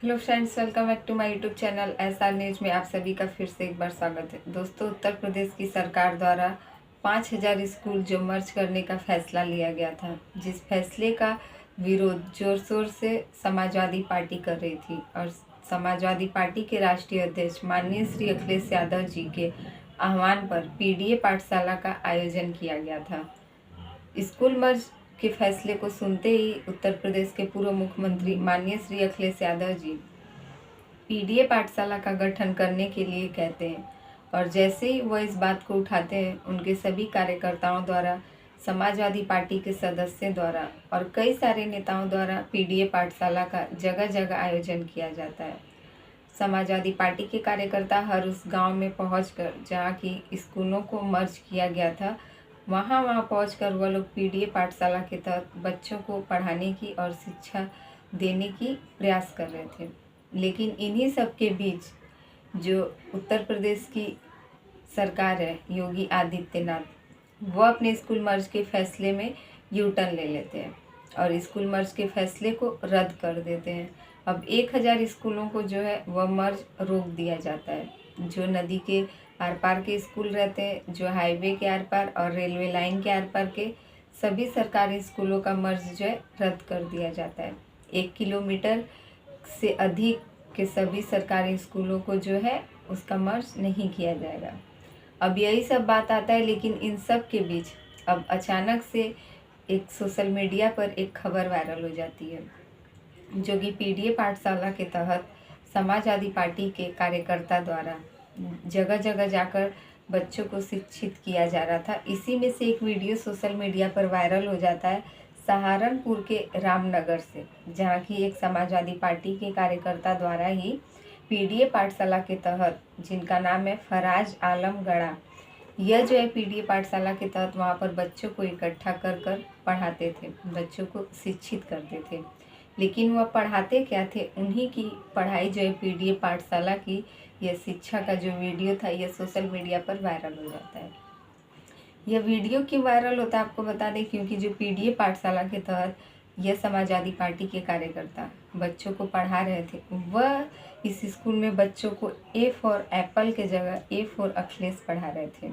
Hello friends, welcome back to my YouTube channel SR News में आप सभी का फिर से एक बार स्वागत है। दोस्तों, उत्तर प्रदेश की सरकार द्वारा 5000 स्कूल जो मर्ज करने का फैसला लिया गया था, जिस फैसले का विरोध जोर शोर से समाजवादी पार्टी कर रही थी और समाजवादी पार्टी के राष्ट्रीय अध्यक्ष माननीय श्री अखिलेश यादव जी के आह्वान पर पीडीए पाठशाला का आयोजन किया गया था। स्कूल मर्ज के फैसले को सुनते ही उत्तर प्रदेश के पूर्व मुख्यमंत्री माननीय श्री अखिलेश यादव जी पीडीए पाठशाला का गठन करने के लिए कहते हैं और जैसे ही वह इस बात को उठाते हैं, उनके सभी कार्यकर्ताओं द्वारा, समाजवादी पार्टी के सदस्यों द्वारा और कई सारे नेताओं द्वारा पीडीए पाठशाला का जगह जगह आयोजन किया जाता है। समाजवादी पार्टी के कार्यकर्ता हर उस गांव में पहुंचकर जहां की स्कूलों को मर्ज किया गया था, वहां पहुंचकर वह लोग पीडीए पाठशाला के तहत बच्चों को पढ़ाने की और शिक्षा देने की प्रयास कर रहे थे। लेकिन इन्हीं सब के बीच जो उत्तर प्रदेश की सरकार है, योगी आदित्यनाथ, वह अपने स्कूल मर्ज के फैसले में यू टर्न ले लेते हैं और स्कूल मर्ज के फैसले को रद्द कर देते हैं। अब 1000 स्कूलों को जो है वह मर्ज रोक दिया जाता है। जो नदी के आर पार के स्कूल रहते हैं, जो हाईवे के आर पार और रेलवे लाइन के आर पार के सभी सरकारी स्कूलों का मर्ज जो है रद्द कर दिया जाता है। 1 किलोमीटर से अधिक के सभी सरकारी स्कूलों को जो है उसका मर्ज नहीं किया जाएगा। अब यही सब बात आता है, लेकिन इन सब के बीच अब अचानक से एक सोशल मीडिया पर एक खबर वायरल हो जाती है, जो कि पीडीए पाठशाला के तहत समाजवादी पार्टी के कार्यकर्ता द्वारा जगह जगह जाकर बच्चों को शिक्षित किया जा रहा था। इसी में से एक वीडियो सोशल मीडिया पर वायरल हो जाता है सहारनपुर के रामनगर से, जहां की एक समाजवादी पार्टी के कार्यकर्ता द्वारा ही पीडीए पाठशाला के तहत, जिनका नाम है फराज आलम गड़ा, यह जो है पीडीए पाठशाला के तहत वहां पर बच्चों को इकट्ठा कर कर पढ़ाते थे, बच्चों को शिक्षित करते थे। लेकिन वह पढ़ाते क्या थे, उन्हीं की पढ़ाई जो है पीडीए पाठशाला की यह शिक्षा का जो वीडियो था, यह सोशल मीडिया पर वायरल हो जाता है। यह वीडियो क्यों वायरल होता है आपको बता दें, क्योंकि जो पीडीए पाठशाला के तहत यह समाजवादी पार्टी के कार्यकर्ता बच्चों को पढ़ा रहे थे, वह इस स्कूल में बच्चों को ए फॉर एप्पल के जगह ए फॉर अखिलेश पढ़ा रहे थे।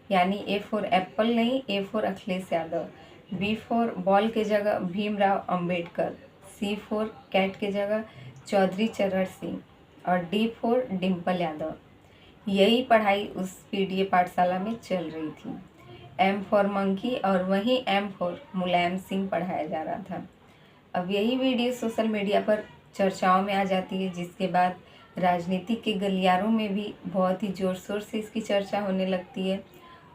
यानी ए फॉर एप्पल नहीं, A for Akhilesh Yadav. B for ball के जगह Bhimrao Ambedkar, C for cat के जगह चौधरी चरण सिंह और डी फॉर डिम्पल यादव। यही पढ़ाई उस पीडीए पाठशाला में चल रही थी। एम फॉर मंकी और वहीं एम फॉर मुलायम सिंह पढ़ाया जा रहा था। अब यही वीडियो सोशल मीडिया पर चर्चाओं में आ जाती है, जिसके बाद राजनीति के गलियारों में भी बहुत ही ज़ोर शोर से इसकी चर्चा होने लगती है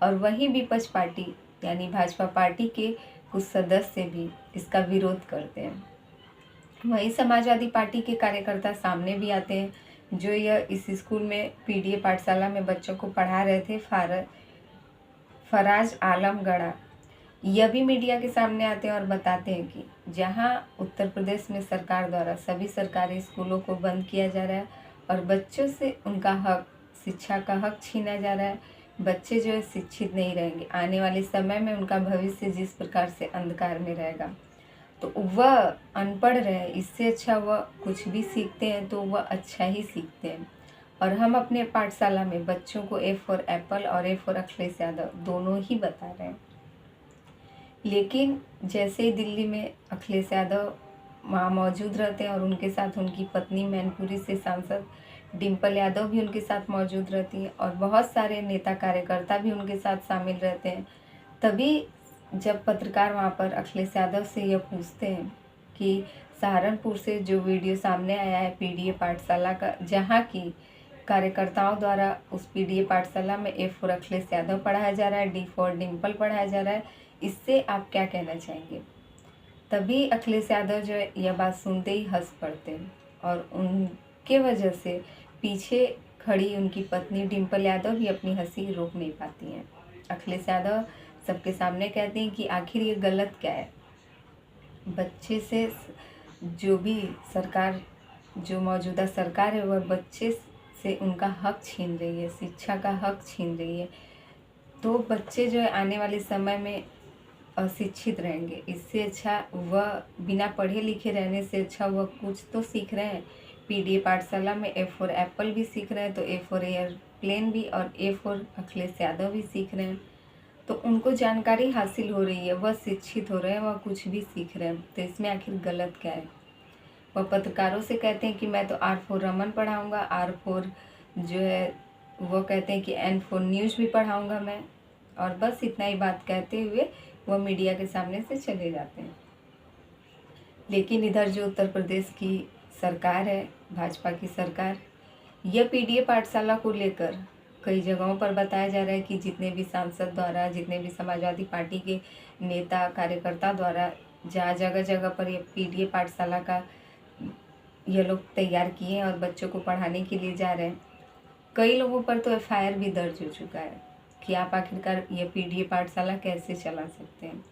और वहीं विपक्ष पार्टी यानी भाजपा पार्टी के कुछ सदस्य भी इसका विरोध करते हैं। वहीं समाजवादी पार्टी के कार्यकर्ता सामने भी आते हैं, जो यह इस स्कूल में पीडीए पाठशाला में बच्चों को पढ़ा रहे थे, फराज आलम गड़ा, यह भी मीडिया के सामने आते हैं और बताते हैं कि जहां उत्तर प्रदेश में सरकार द्वारा सभी सरकारी स्कूलों को बंद किया जा रहा है और बच्चों से उनका हक, शिक्षा का हक छीना जा रहा है, बच्चे जो है शिक्षित नहीं रहेंगे, आने वाले समय में उनका भविष्य जिस प्रकार से अंधकार में रहेगा, तो वह अनपढ़ रहे, इससे अच्छा वह कुछ भी सीखते हैं तो वह अच्छा ही सीखते हैं। और हम अपने पाठशाला में बच्चों को ए फॉर एप्पल और ए फॉर अखिलेश यादव दोनों ही बता रहे हैं। लेकिन जैसे ही दिल्ली में अखिलेश यादव वहाँ मौजूद रहते हैं और उनके साथ उनकी पत्नी मैनपुरी से सांसद डिम्पल यादव भी उनके साथ मौजूद रहती हैं और बहुत सारे नेता कार्यकर्ता भी उनके साथ शामिल रहते हैं, तभी जब पत्रकार वहाँ पर अखिलेश यादव से यह पूछते हैं कि सहारनपुर से जो वीडियो सामने आया है पीडीए पाठशाला का, जहाँ की कार्यकर्ताओं द्वारा उस पीडीए पाठशाला में ए फॉर अखिलेश यादव पढ़ाया जा रहा है, डी फॉर डिम्पल पढ़ाया जा रहा है, इससे आप क्या कहना चाहेंगे। तभी अखिलेश यादव जो है यह बात सुनते ही हंस पड़ते हैं और उनके वजह से पीछे खड़ी उनकी पत्नी डिम्पल यादव भी अपनी हंसी रोक नहीं पाती हैं। अखिलेश यादव सबके सामने कहते हैं कि आखिर ये गलत क्या है, बच्चे से जो भी सरकार, जो मौजूदा सरकार है, वह बच्चे से उनका हक छीन रही है, शिक्षा का हक छीन रही है, तो बच्चे जो है आने वाले समय में अशिक्षित रहेंगे। इससे अच्छा वह बिना पढ़े लिखे रहने से अच्छा वह कुछ तो सीख रहे हैं, पीडीए पाठशाला में ए फॉर एप्पल भी सीख रहे हैं, तो ए फॉर एयरप्लेन भी और ए फॉर अखिलेश यादव भी सीख रहे हैं। तो उनको जानकारी हासिल हो रही है, वह शिक्षित हो रहे हैं, वह कुछ भी सीख रहे हैं। तो इसमें आखिर गलत क्या है? वह पत्रकारों से कहते हैं कि मैं तो आर फॉर रमन पढ़ाऊँगा, आर फॉर जो है वो कहते हैं कि एन फॉर न्यूज़ भी पढ़ाऊँगा मैं, और बस इतना ही बात कहते हुए वह मीडिया के सामने से चले जाते हैं। लेकिन इधर जो उत्तर प्रदेश की सरकार है, भाजपा की सरकार, यह पीडीए पाठशाला को लेकर कई जगहों पर बताया जा रहा है कि जितने भी सांसद द्वारा, जितने भी समाजवादी पार्टी के नेता कार्यकर्ता द्वारा जहाँ जगह जगह पर ये पीडीए पाठशाला का ये लोग तैयार किए हैं और बच्चों को पढ़ाने के लिए जा रहे हैं, कई लोगों पर तो एफआईआर भी दर्ज हो चुका है कि आप आखिरकार ये पीडीए पाठशाला कैसे चला सकते हैं।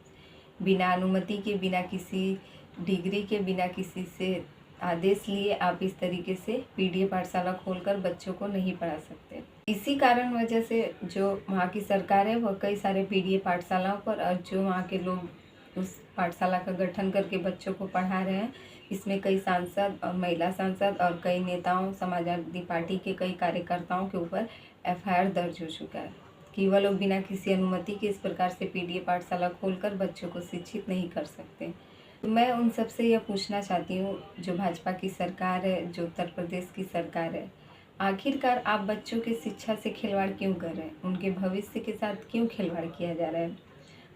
बिना अनुमति के, बिना किसी डिग्री के, बिना किसी से आदेश लिए आप इस तरीके से पीडीए पाठशाला खोलकर बच्चों को नहीं पढ़ा सकते। इसी कारण वजह से जो वहाँ की सरकार है वह कई सारे पीडीए पाठशालाओं पर और जो वहाँ के लोग उस पाठशाला का गठन करके बच्चों को पढ़ा रहे हैं, इसमें कई सांसद और महिला सांसद और कई नेताओं, समाजवादी पार्टी के कई कार्यकर्ताओं के ऊपर एफआईआर दर्ज हो चुका है कि वह लोग बिना किसी अनुमति के इस प्रकार से पीडीए पाठशाला खोलकर बच्चों को शिक्षित नहीं कर सकते। तो मैं उन सबसे यह पूछना चाहती हूँ, जो भाजपा की सरकार है, जो उत्तर प्रदेश की सरकार है, आखिरकार आप बच्चों की शिक्षा से खिलवाड़ क्यों कर रहे हैं? उनके भविष्य के साथ क्यों खिलवाड़ किया जा रहा है?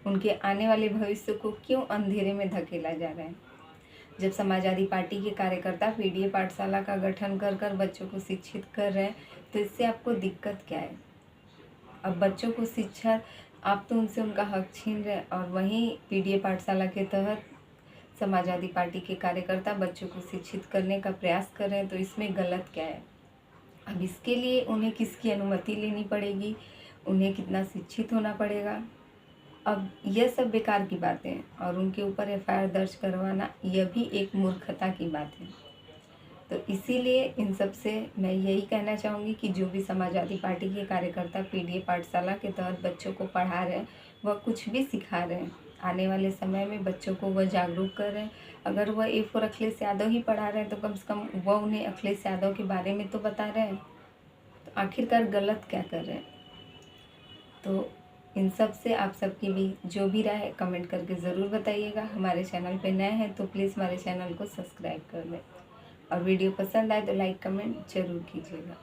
उनके आने वाले भविष्य को क्यों अंधेरे में धकेला जा रहा है? जब समाजवादी पार्टी के कार्यकर्ता पीडीए पाठशाला का गठन कर बच्चों को शिक्षित कर रहे हैं, तो इससे आपको दिक्कत क्या है? अब बच्चों को शिक्षा, आप तो उनसे उनका हक छीन रहे हैं, और वहीं पीडीए पाठशाला के तहत समाजवादी पार्टी के कार्यकर्ता बच्चों को शिक्षित करने का प्रयास कर रहे हैं, तो इसमें गलत क्या है? अब इसके लिए उन्हें किसकी अनुमति लेनी पड़ेगी? उन्हें कितना शिक्षित होना पड़ेगा? अब यह सब बेकार की बातें हैं, और उनके ऊपर एफआईआर दर्ज करवाना यह भी एक मूर्खता की बात है। तो इसीलिए इन सब से मैं यही कहना चाहूँगी कि जो भी समाजवादी पार्टी के कार्यकर्ता पीडीए पाठशाला के तहत बच्चों को पढ़ा रहे हैं, वह कुछ भी सिखा रहे हैं, आने वाले समय में बच्चों को वह जागरूक कर रहे हैं। अगर वह ए फॉर अखिलेश यादव ही पढ़ा रहे हैं, तो कम से कम वह उन्हें अखिलेश यादव के बारे में तो बता रहे हैं। तो आखिरकार गलत क्या कर रहे हैं? तो इन सब से आप सबकी भी जो भी राय है कमेंट करके ज़रूर बताइएगा। हमारे चैनल पे नए हैं तो प्लीज़ हमारे चैनल को सब्सक्राइब कर लें, और वीडियो पसंद आए तो लाइक कमेंट ज़रूर कीजिएगा।